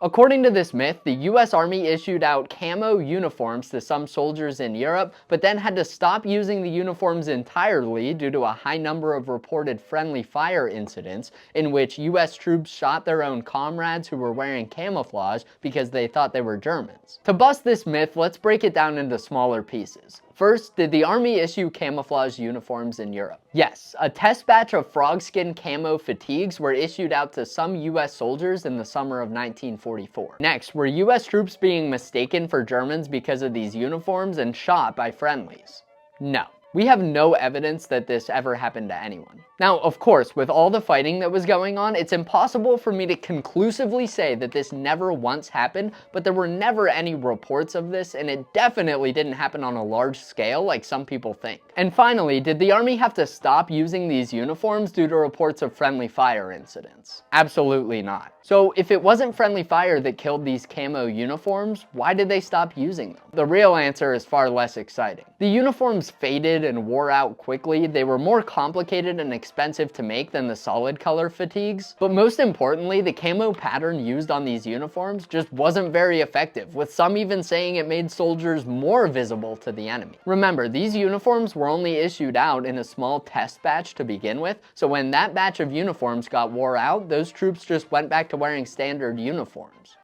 According to this myth, the US Army issued out camo uniforms to some soldiers in Europe, but then had to stop using the uniforms entirely due to a high number of reported friendly fire incidents in which US troops shot their own comrades who were wearing camouflage because they thought they were Germans. To bust this myth, let's break it down into smaller pieces. First, did the Army issue camouflage uniforms in Europe? Yes, a test batch of frogskin camo fatigues were issued out to some US soldiers in the summer of 1944. Next, were US troops being mistaken for Germans because of these uniforms and shot by friendlies? No. We have no evidence that this ever happened to anyone. Now, of course, with all the fighting that was going on, it's impossible for me to conclusively say that this never once happened, but there were never any reports of this, and it definitely didn't happen on a large scale like some people think. And finally, did the Army have to stop using these uniforms due to reports of friendly fire incidents? Absolutely not. So if it wasn't friendly fire that killed these camo uniforms, why did they stop using them? The real answer is far less exciting. The uniforms faded and wore out quickly. They were more complicated and expensive to make than the solid color fatigues. But most importantly, the camo pattern used on these uniforms just wasn't very effective, with some even saying it made soldiers more visible to the enemy. Remember, these uniforms were only issued out in a small test batch to begin with, so when that batch of uniforms got wore out, those troops just went back to wearing standard uniforms.